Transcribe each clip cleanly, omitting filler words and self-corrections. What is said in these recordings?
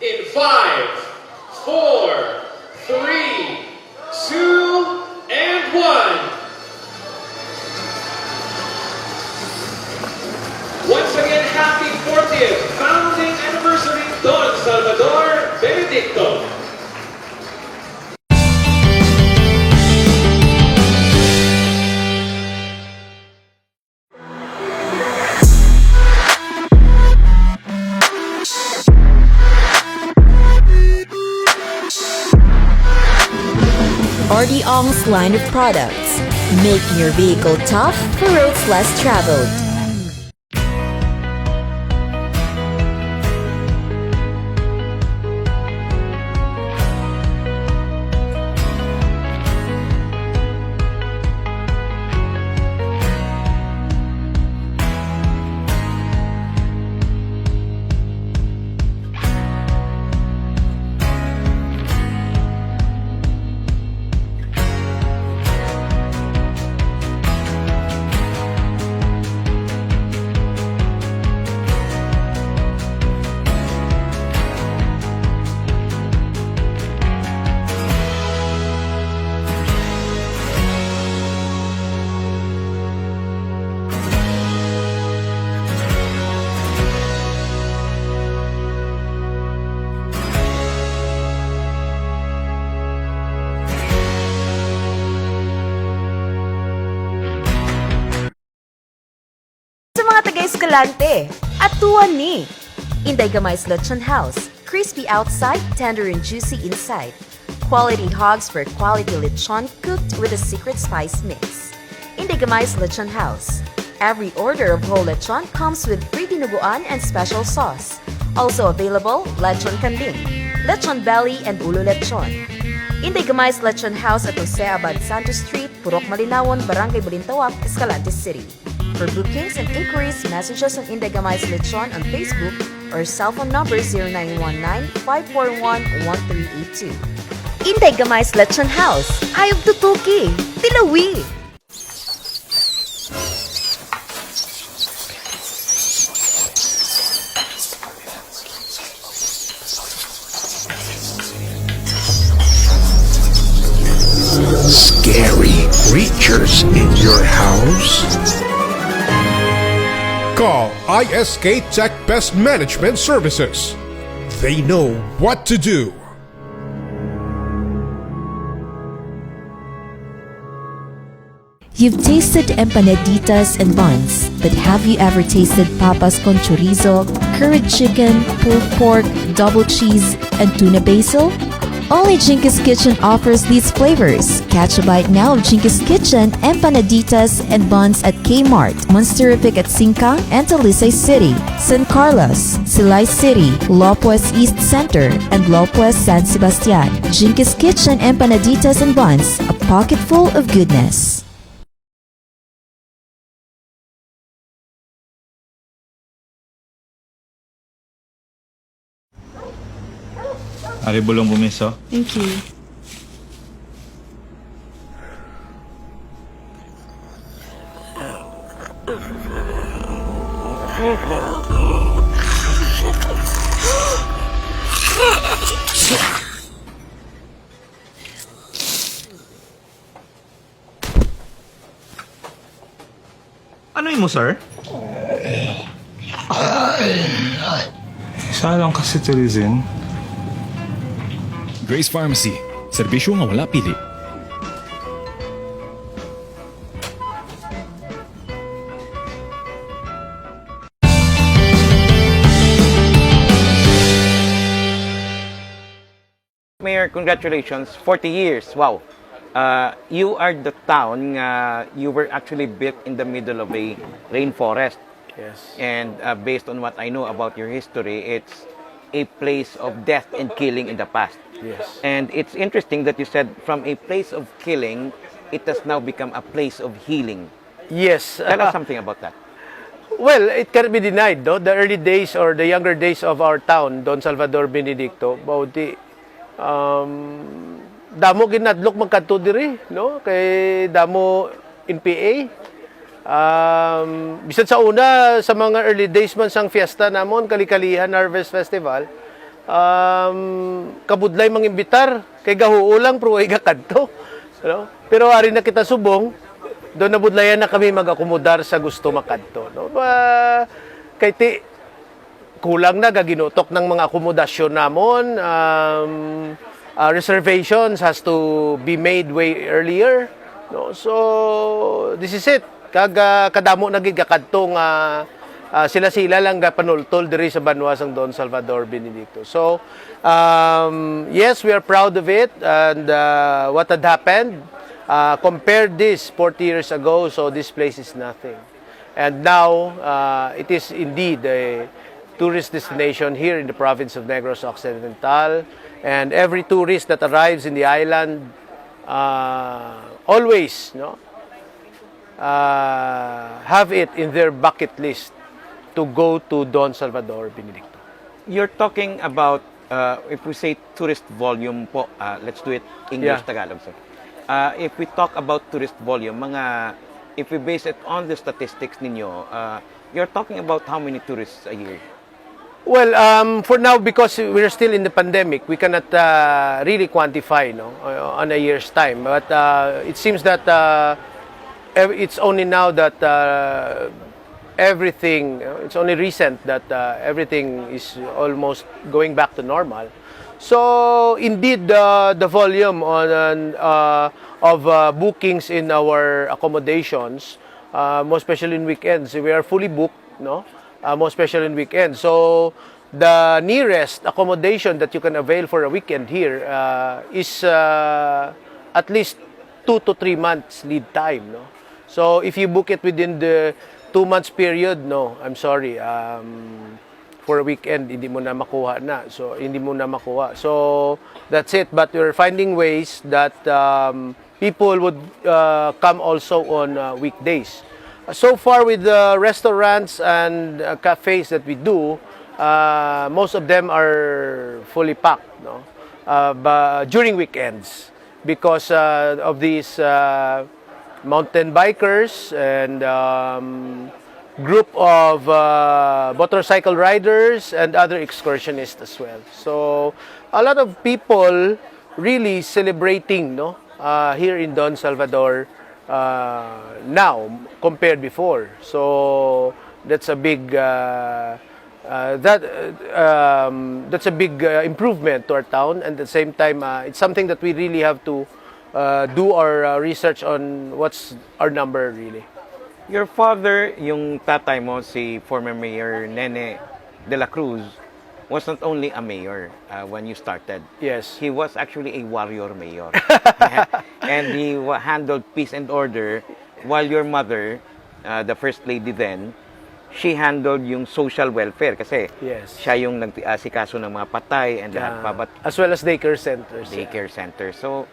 In 5, 4, 3, 2, and 1. Once again, happy 40th founding anniversary, Don Salvador Benedicto. RDOng's line of products, making your vehicle tough for roads less traveled. Escalante, atuan ni Inday Gamay's Lechon House, crispy outside, tender and juicy inside. Quality hogs for quality lechon cooked with a secret spice mix. Inday Gamay's Lechon House. Every order of whole lechon comes with free dinuguan and special sauce. Also available, lechon kambing, lechon belly and ulo lechon. Inday Gamay's Lechon House at Jose Abad Santos Street, Purok Malinawon, Barangay Balintawak, Escalante City. For bookings and inquiries, message us on Inday Gamay's Lechon on Facebook or cell phone number 0919-541-1382. Inday Gamay's Lechon House. Ayog tutuki. Tilawi. Scary creatures in your house? Call ISK Tech Pest Management Services. They know what to do. You've tasted empanaditas and buns, but have you ever tasted papas con chorizo, curried chicken, pulled pork, double cheese, and tuna basil? Only Jinki's Kitchen offers these flavors. Catch a bite now of Jinki's Kitchen, empanaditas, and buns at Kmart, Monsterific at Singkang and Talisay City, San Carlos, Silay City, Lopez East Center, and Lopez San Sebastian. Jinki's Kitchen, empanaditas, and buns, a pocket full of goodness. Ari bulong bumiso. Thank you. Ano mo, sir? Isa lang kasi tilisin. Grace Pharmacy. Serbisyo nga wala pili. Mayor, congratulations. 40 years. Wow. You are the town, you were actually built in the middle of a rainforest. Yes. And based on what I know about your history, it's a place of death and killing in the past. Yes. And it's interesting that you said from a place of killing, it has now become a place of healing. Yes. Tell us something about that. Well, it cannot be denied, no? The early days or the younger days of our town, Don Salvador Benedicto, bauti, damo ginadlok magkanto diri, no? Kay damo in PA. Bisan sa una, sa mga early days man sang fiesta namon, Kali-Kalihan Harvest Festival, kabudlay mangimbitar kay gahuulang pero ay gakadto. No? Pero ari na kita subong, doon nabudlayan na kami mag-akomodar sa gusto makadto. No? Kay ti kulang na gaginutok ng mga akomodasyon namon. Reservations has to be made way earlier. No? So, this is it. Kadamo na gigakadto nga sila lang panultol diri sa banwasang Don Salvador Benedicto. So, yes, we are proud of it and what had happened. Compared this 40 years ago, so this place is nothing. And now, it is indeed a tourist destination here in the province of Negros Occidental. And every tourist that arrives in the island always have it in their bucket list to go to Don Salvador Benedicto. You're talking about, if we say tourist volume po, let's do it English, Tagalog, sir. If we talk about tourist volume, if we base it on the statistics ninyo, you're talking about how many tourists a year? Well, for now, because we're still in the pandemic, we cannot really quantify on a year's time. But it seems that it's only now that everything, it's only recent that everything is almost going back to normal. So, indeed, the volume of bookings in our accommodations, most especially in weekends, we are fully booked, most especially in weekends. So, the nearest accommodation that you can avail for a weekend here is at least 2 to 3 months lead time. So, if you book it within the 2 months period, I'm sorry, for a weekend, hindi mo na makuha na. So, hindi mo na makuha. So, that's it. But we're finding ways that people would come also on weekdays. So far with the restaurants and cafes that we do, most of them are fully packed but during weekends because of these mountain bikers and group of motorcycle riders and other excursionists as well. So a lot of people really celebrating here in Don Salvador now compared before. So that's a big that's a big improvement to our town, and at the same time it's something that we really have to do our research on what's our number really. Your father, yung tatay mo, si former Mayor Nene Dela Cruz, was not only a mayor when you started. Yes. He was actually a warrior mayor. And he handled peace and order, while your mother, the first lady then, she handled yung social welfare kasi yes, siya yung nag-asikaso ng mga patay and lahat pa. But as well as daycare centers. Daycare centers. So,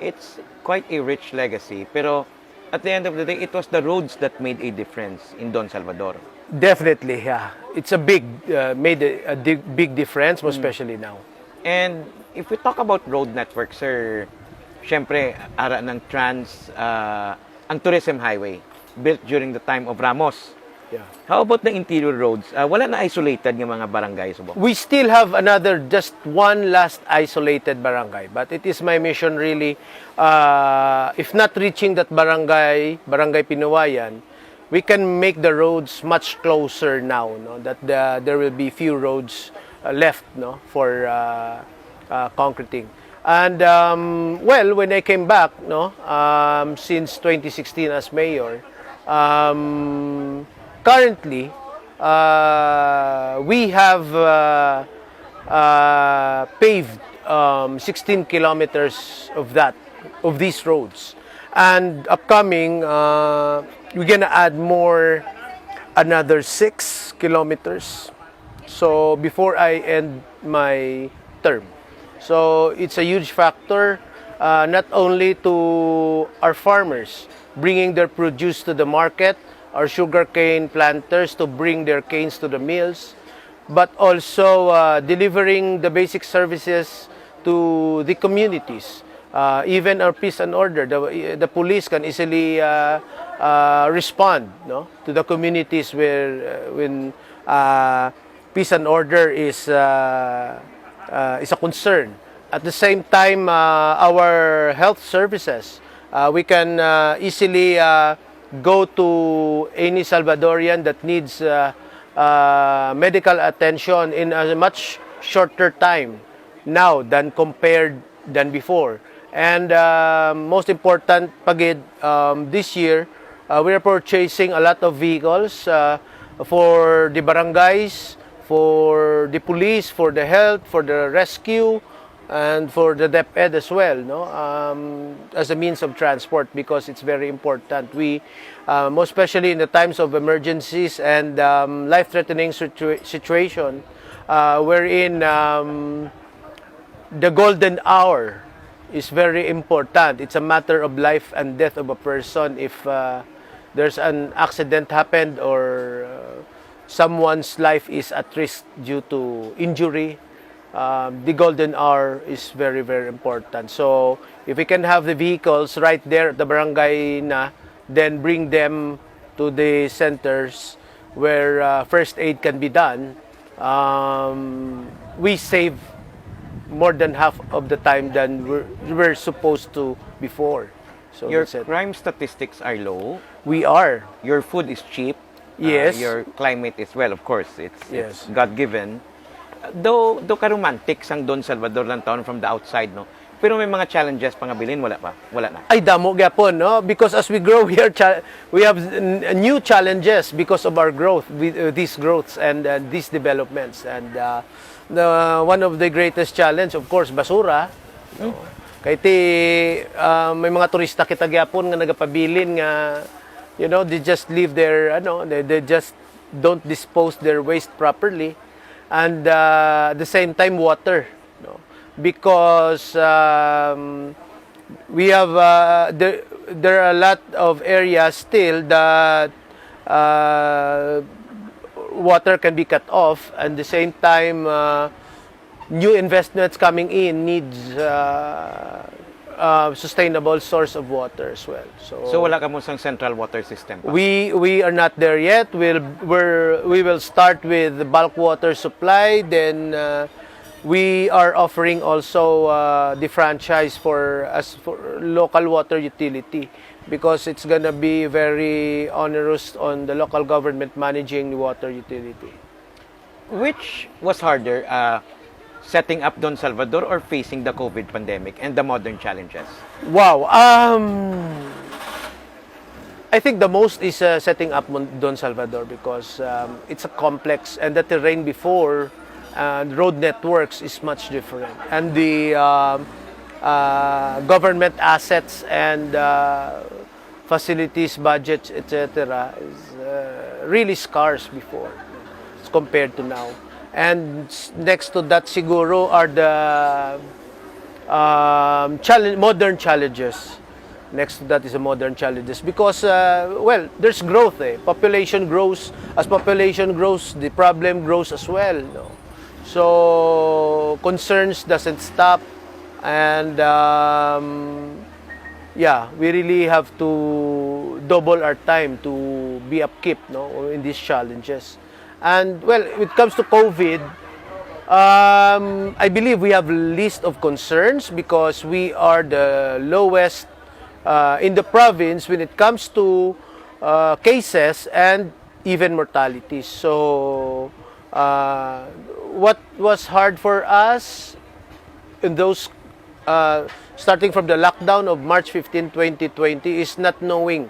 it's quite a rich legacy. Pero at the end of the day, it was the roads that made a difference in Don Salvador. Definitely, yeah. It's a big, made a big difference, most especially now. And if we talk about road network, sir, syempre, ara ng ang tourism highway, built during the time of Ramos. Yeah. How about the interior roads? Wala na isolated ng mga barangay subong? We still have just one last isolated barangay, but it is my mission really, if not reaching that barangay Pinuwayan, we can make the roads much closer now, that there will be few roads left for concreting. And well, when I came back, since 2016 as mayor, currently, we have paved 16 kilometers of these roads. And upcoming, we're gonna add another 6 kilometers. So before I end my term. So it's a huge factor, not only to our farmers bringing their produce to the market, our sugarcane planters to bring their canes to the mills, but also delivering the basic services to the communities. Even our peace and order, the police can easily respond to the communities when peace and order is is a concern. At the same time, our health services, we can easily go to any Salvadorian that needs medical attention in a much shorter time now than before. And most important, pagid, this year, we are purchasing a lot of vehicles for the barangays, for the police, for the health, for the rescue, and for the DepEd as well, no? As a means of transport, because it's very important. We, most especially in the times of emergencies and life-threatening situation, wherein the golden hour is very important. It's a matter of life and death of a person. If there's an accident happened or someone's life is at risk due to injury, the golden hour is very, very important. So if we can have the vehicles right there at the barangay na, then bring them to the centers where first aid can be done, we save more than half of the time than we're supposed to before. So Your that's it. crime statistics are low. We are. Your food is cheap. Yes. Your climate is, well, of course, it's Yes. God-given. Though ka-romantic sang Don Salvador lang taon from the outside, no? Pero may mga challenges pangabilin, wala pa? Wala na. Ay damo gyapon, no? Because as we grow, we have new challenges because of our growth, with these growths and these developments. And one of the greatest challenge, of course, basura. No? Kay may mga turista kita gyapon nga nagapabilin nga, you know, they just leave their they just don't dispose their waste properly. And at the same time, water, no? Because we have there are a lot of areas still that water can be cut off, and at the same time new investments coming in needs sustainable source of water as well. So wala ka mo sang central water system pa? We are not there yet. We will start with the bulk water supply. Then we are offering also the franchise for local water utility, because it's gonna be very onerous on the local government managing the water utility. Which was harder, setting up Don Salvador or facing the COVID pandemic and the modern challenges? Wow. I think the most is setting up Don Salvador, because it's a complex, and the terrain before road networks is much different, and the government assets and facilities, budgets, etc. is really scarce before as compared to now. And next to that, siguro, are the modern challenges. Next to that is the modern challenges, because well, there's growth. Population grows. As population grows, the problem grows as well. No? So concerns doesn't stop, and yeah, we really have to double our time to be upkeep, no, in these challenges. And well, when it comes to COVID, I believe we have list of concerns, because we are the lowest in the province when it comes to cases and even mortality. So what was hard for us in those starting from the lockdown of March 15, 2020 is not knowing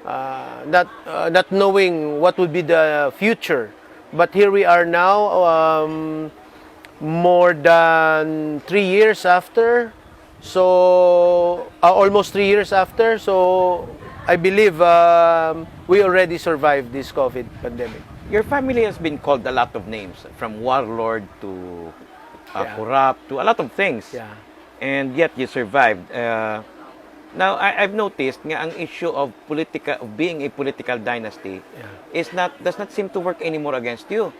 not knowing what would be the future. But here we are now, more than 3 years after, so almost 3 years after. So I believe we already survived this COVID pandemic. Your family has been called a lot of names, from warlord to corrupt to a lot of things. Yeah. And yet you survived. Now, I've noticed nga ang issue of being a political dynasty does not seem to work anymore against you.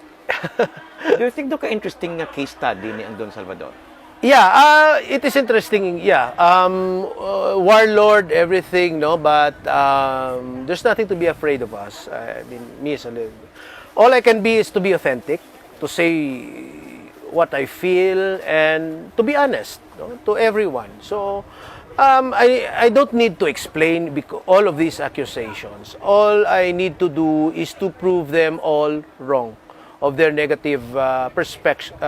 Do you think ka interesting nga case study ni ang Don Salvador? Yeah, it is interesting. Yeah, warlord, everything, no. But there's nothing to be afraid of us. I mean, me as a all I can be is to be authentic, to say what I feel, and to be honest, no, to everyone. So I don't need to explain all of these accusations. All I need to do is to prove them all wrong of their negative perspective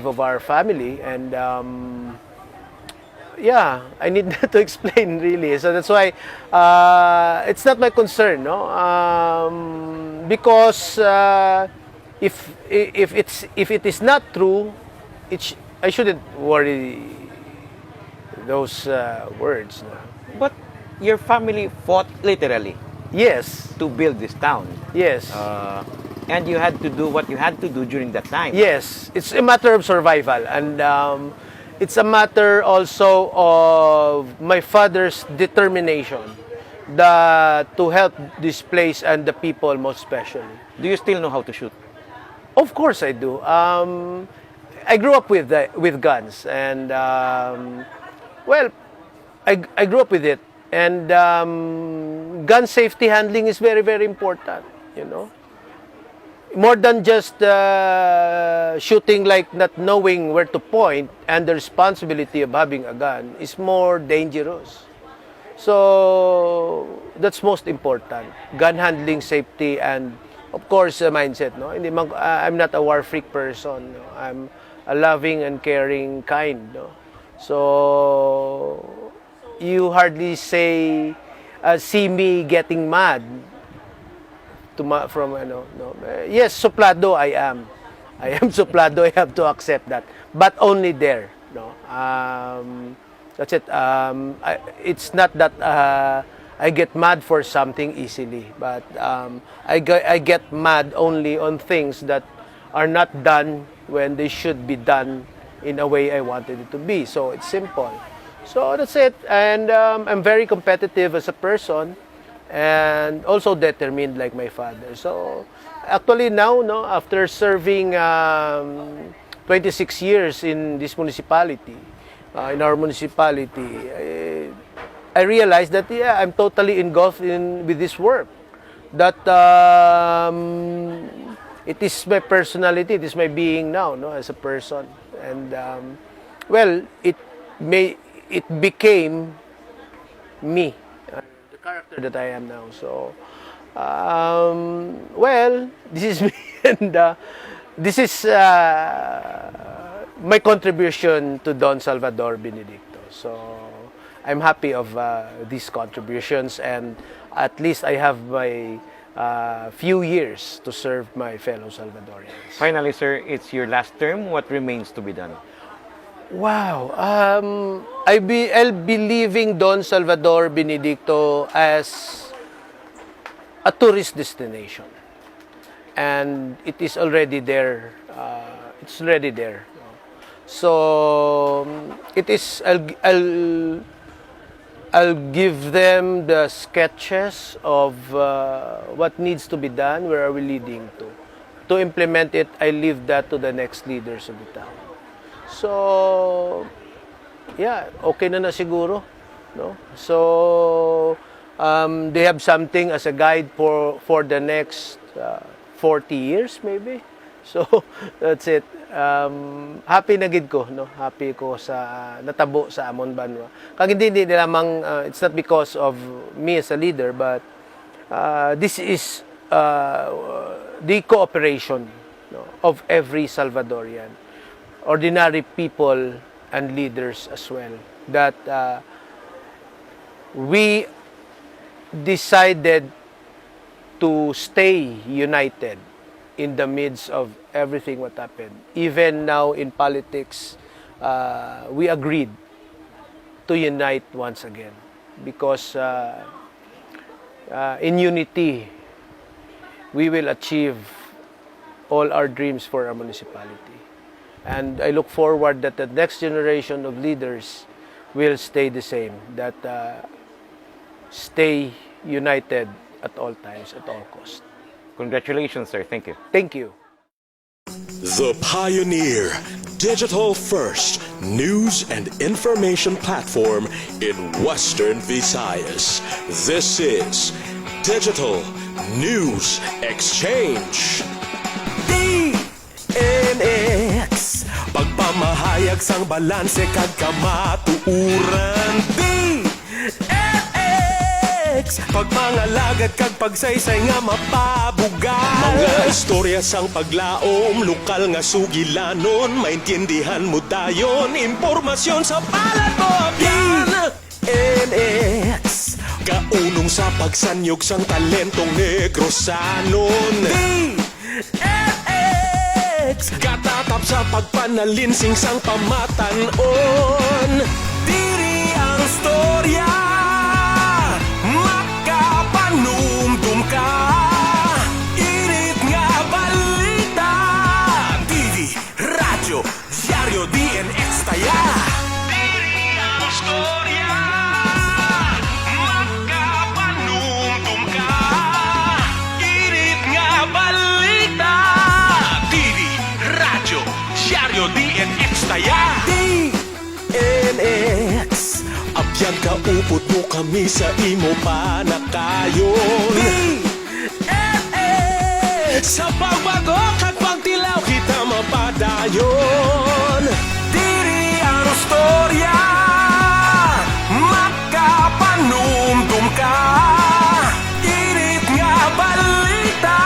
of our family, and yeah, I need not to explain really. So that's why it's not my concern, no, because if it is not true, I shouldn't worry those words. No? But your family fought literally Yes, to build this town. yes, And you had to do what you had to do during that time. yes. It's a matter of survival, and it's a matter also of my father's determination to help this place and the people most especially. Do you still know how to shoot? Of course I do. I grew up with guns, and well, I grew up with it, and gun safety handling is very, very important. You know, more than just shooting, like not knowing where to point, and the responsibility of having a gun is more dangerous. So that's most important: gun handling, safety, and of course, mindset. No, I'm not a war freak person. No? I'm a loving and caring kind. No? So you hardly see me getting mad from no. Yes, suplado I am. I am suplado. I have to accept that, but only there. No, that's it. It's not that I get mad for something easily, but I get mad only on things that are not done when they should be done in a way I wanted it to be. So it's simple. So that's it. And I'm very competitive as a person, and also determined like my father. So actually now, no, after serving 26 years in this municipality, in our municipality, I realized that yeah, I'm totally engulfed with this work. That it is my personality, it is my being now, no, as a person, and well, it became me, the character that I am now. So, well, this is me, and this is my contribution to Don Salvador Benedicto. So I'm happy of these contributions, and at least I have my few years to serve my fellow Salvadorians. Finally, sir, it's your last term. What remains to be done? Wow. I'll be leaving Don Salvador Benedicto as a tourist destination, and it is already there. It's already there. So it is. I'll give them the sketches of what needs to be done, where are we leading to. To implement it, I leave that to the next leaders of the town. So, yeah, okay na siguro. No? So, they have something as a guide for the next 40 years maybe. So, that's it. Happy na gid ko, no? Happy ko sa natabo sa amon banwa. Kag hindi lamang it's not because of me as a leader, but this is the cooperation, no, of every Salvadorian, ordinary people and leaders as well, that we decided to stay united in the midst of everything what happened. Even now in politics, we agreed to unite once again, because in unity, we will achieve all our dreams for our municipality. And I look forward that the next generation of leaders will stay the same, that stay united at all times, at all costs. Congratulations, sir. Thank you. Thank you. The pioneer, digital first news and information platform in Western Visayas. This is Digital News Exchange. DA sang balanse kag kamatuuran. DLX pagmangalagad kag pagsaysay nga mapabugal. Mga istorya sang paglaom, lokal nga sugilanon, maintindihan mo dayon, impormasyon sa palat mo. DLX kaunong sa pagsanyog sang talentong negrosanon. DLX katatap sa pagpanalinsing sang pamatanon. Diri ang storya, makapanumdum ka. Init nga balita, TV, radyo, dyaryo, DNX taya. Diri ang storya, makapanumdum ka. Init nga balita, TV, radyo, dyaryo, DNX taya. DNX abyan ka upot mo kami sa imo panakayon. DNX sa pagbago kag pagtilaw kita mapadayon. Diri ang storya, makapanumdum ka. Init nga balita,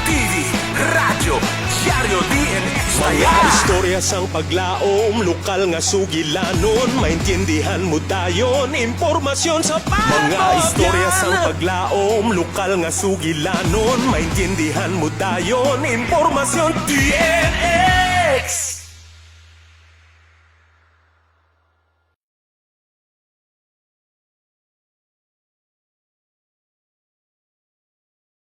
TV, radyo, dyaryo, DNX taya. Mga istorya sang paglaom, lokal nga sugilanon, maintindihan mo dayon, impormasyon sa pato. Mga istorya sang paglaom, lokal nga sugilanon, maintindihan mo dayon, impormasyon DNX.